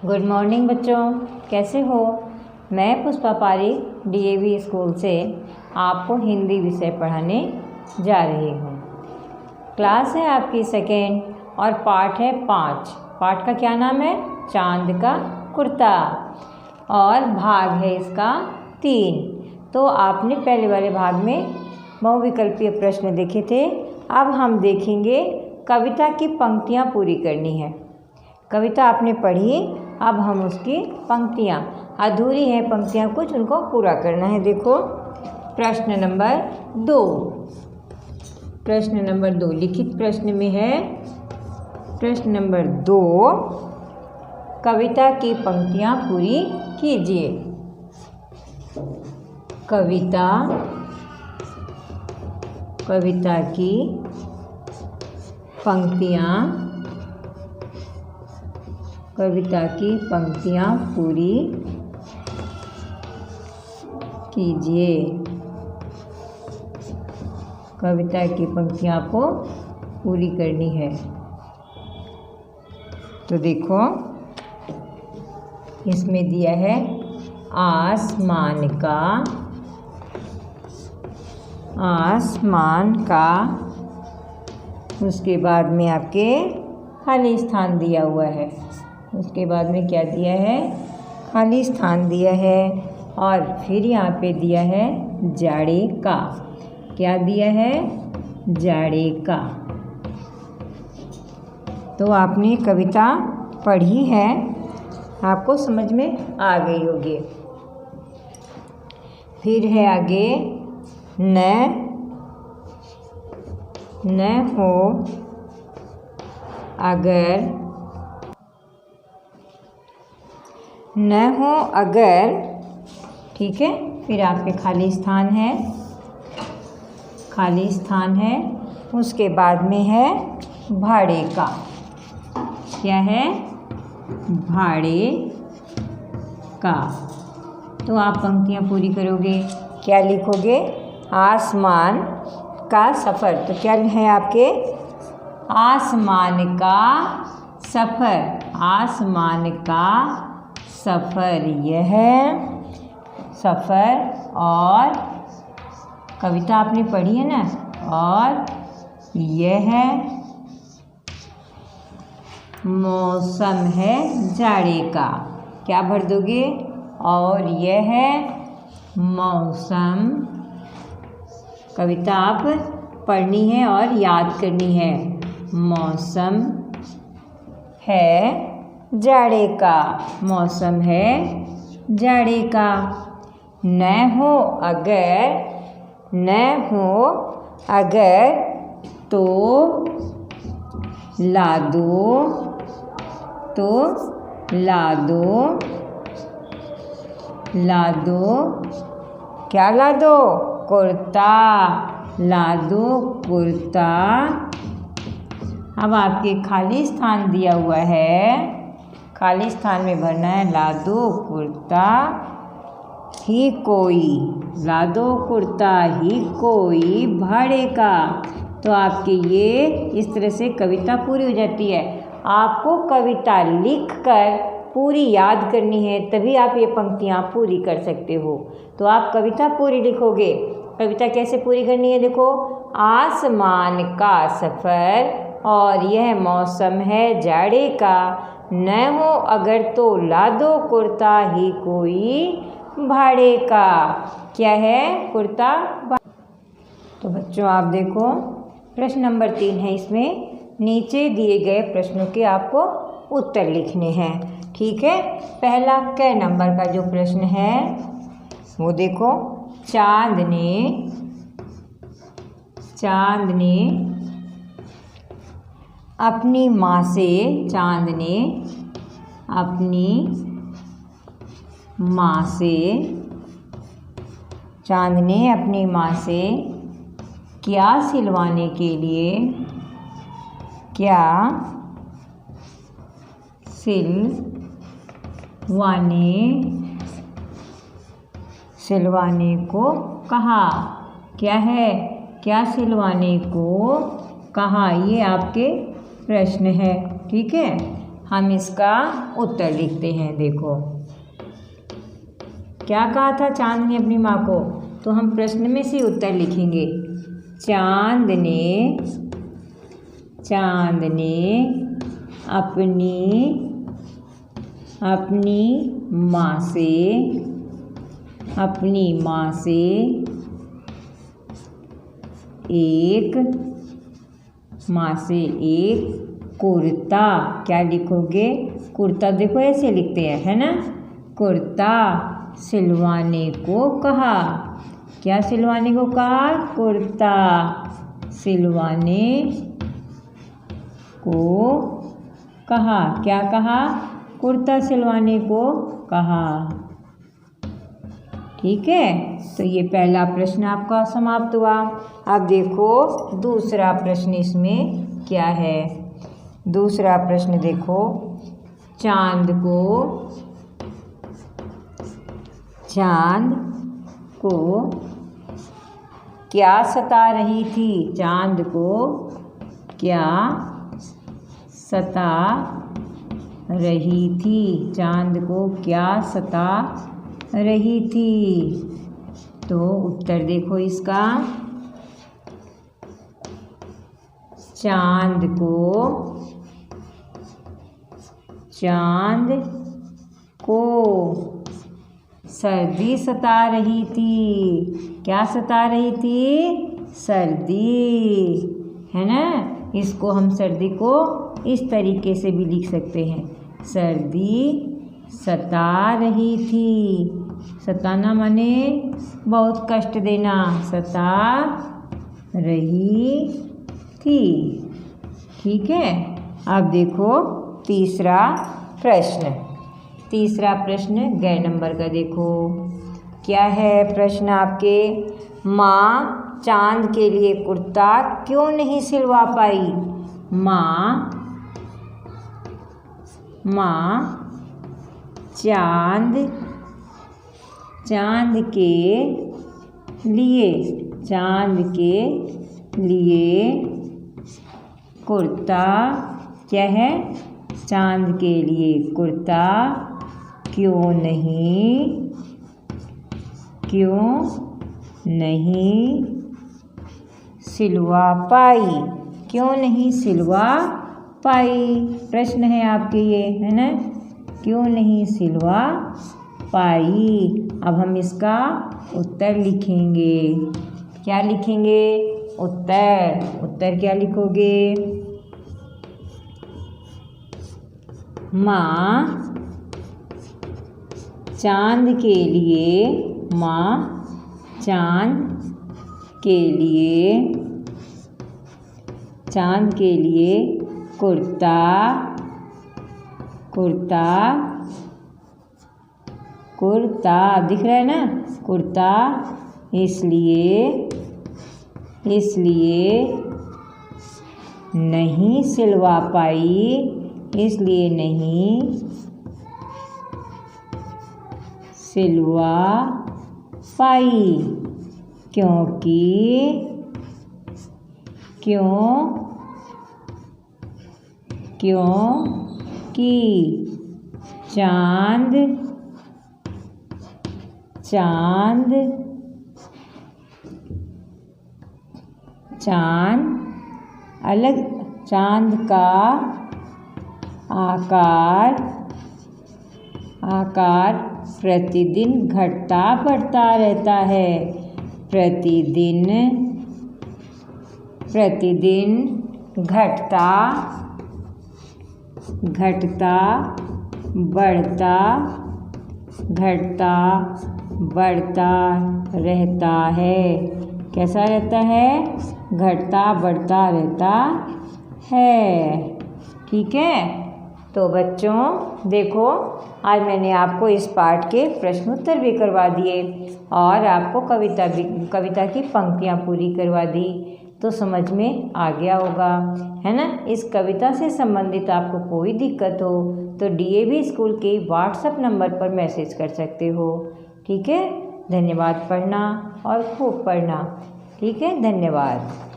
Good morning बच्चों, कैसे हो। मैं पुष्पा पारिक डीएवी स्कूल से आपको हिंदी विषय पढ़ाने जा रही हूँ। क्लास है आपकी सेकेंड और पाठ है 5। पाठ का क्या नाम है? चांद का कुर्ता। और भाग है इसका 3। तो आपने पहले वाले भाग में बहुविकल्पीय प्रश्न देखे थे। अब हम देखेंगे कविता की पंक्तियाँ पूरी करनी है। कविता आपने पढ़ी, अब हम उसकी पंक्तियाँ अधूरी हैं, पंक्तियाँ कुछ उनको पूरा करना है। देखो प्रश्न नंबर 2। प्रश्न नंबर 2 लिखित प्रश्न में है। प्रश्न नंबर 2, कविता की पंक्तियाँ पूरी कीजिए। कविता की पंक्तियाँ पूरी कीजिए। कविता की पंक्तियाँ आपको पूरी करनी है। तो देखो इसमें दिया है आसमान का, उसके बाद में आपके खाली स्थान दिया हुआ है। उसके बाद में क्या दिया है? खाली स्थान दिया है। और फिर यहाँ पे दिया है जाड़े का। क्या दिया है? जाड़े का। तो आपने कविता पढ़ी है, आपको समझ में आ गई होगी। फिर है आगे न हो अगर, ठीक है। फिर आपके खाली स्थान है। उसके बाद में है भाड़े का। क्या है? भाड़े का। तो आप पंक्तियाँ पूरी करोगे, क्या लिखोगे? आसमान का सफ़र। तो क्या है आपके? आसमान का सफ़र, यह सफ़र। और कविता आपने पढ़ी है ना। और यह मौसम है जाड़े का। क्या भर दोगे? और यह मौसम। कविता आप पढ़नी है और याद करनी है। मौसम है जाड़े का। मौसम है जाड़े का। न हो अगर तो ला दो। क्या ला दो? कुर्ता। ला दो कुर्ता। अब आपके खाली स्थान दिया हुआ है, खाली स्थान में भरना है ला दो कुर्ता ही कोई। ला दो कुर्ता ही कोई भाड़े का। तो आपके ये इस तरह से कविता पूरी हो जाती है। आपको कविता लिखकर पूरी याद करनी है, तभी आप ये पंक्तियाँ पूरी कर सकते हो। तो आप कविता पूरी लिखोगे। कविता कैसे पूरी करनी है? देखो, आसमान का सफ़र और यह मौसम है जाड़े का। न हो अगर तो ला दो कुर्ता ही कोई भाड़े का। क्या है? कुर्ता। तो बच्चों आप देखो प्रश्न नंबर 3 है। इसमें नीचे दिए गए प्रश्नों के आपको उत्तर लिखने हैं, ठीक है। पहला क नंबर का जो प्रश्न है वो देखो, चांद ने अपनी माँ से, चांद ने अपनी माँ से क्या सिलवाने को कहा। क्या है? क्या सिलवाने को कहा। ये आपके प्रश्न है, ठीक है। हम इसका उत्तर लिखते हैं। देखो क्या कहा था चांद ने अपनी माँ को, तो हम प्रश्न में से उत्तर लिखेंगे। चांद ने अपनी माँ से एक कुर्ता, क्या लिखोगे, कुर्ता, देखो ऐसे लिखते हैं, है ना, कुर्ता सिलवाने को कहा। क्या सिलवाने को कहा, कुर्ता सिलवाने को कहा। क्या कहा, कुर्ता सिलवाने को कहा। ठीक है, तो ये पहला प्रश्न आपका समाप्त हुआ। अब देखो दूसरा प्रश्न इसमें क्या है। दूसरा प्रश्न देखो, चांद को क्या सता रही थी। चांद को क्या सता रही थी। चांद को क्या सता रही थी। तो उत्तर देखो इसका। चांद को सर्दी सता रही थी। क्या सता रही थी, सर्दी, है ना। इसको हम सर्दी को इस तरीके से भी लिख सकते हैं, सर्दी सता रही थी। सताना माने बहुत कष्ट देना, सता रही थी। ठीक है, अब देखो तीसरा प्रश्न। तीसरा प्रश्न गै नंबर का देखो क्या है प्रश्न आपके। माँ चांद के लिए कुर्ता क्यों नहीं सिलवा पाई। माँ चांद के लिए कुर्ता, क्या है, चांद के लिए कुर्ता क्यों नहीं सिलवा पाई। क्यों नहीं सिलवा पाई, प्रश्न है आपके ये, है ना, क्यों नहीं सिलवा पाई। अब हम इसका उत्तर लिखेंगे। क्या लिखेंगे, उत्तर क्या लिखोगे। माँ चांद के लिए कुर्ता दिख रहा है ना, कुर्ता इसलिए नहीं सिलवा पाई। इसलिए नहीं सिलवा पाई क्योंकि चांद का आकार प्रतिदिन घटता बढ़ता रहता है। प्रतिदिन घटता बढ़ता रहता है। कैसा रहता है, घटता बढ़ता रहता है। ठीक है, तो बच्चों देखो आज मैंने आपको इस पाठ के प्रश्न उत्तर भी करवा दिए और आपको कविता की पंक्तियाँ पूरी करवा दी, तो समझ में आ गया होगा, है ना। इस कविता से संबंधित आपको कोई दिक्कत हो तो DAV स्कूल के व्हाट्सएप नंबर पर मैसेज कर सकते हो। ठीक है, धन्यवाद। पढ़ना और खूब पढ़ना। ठीक है, धन्यवाद।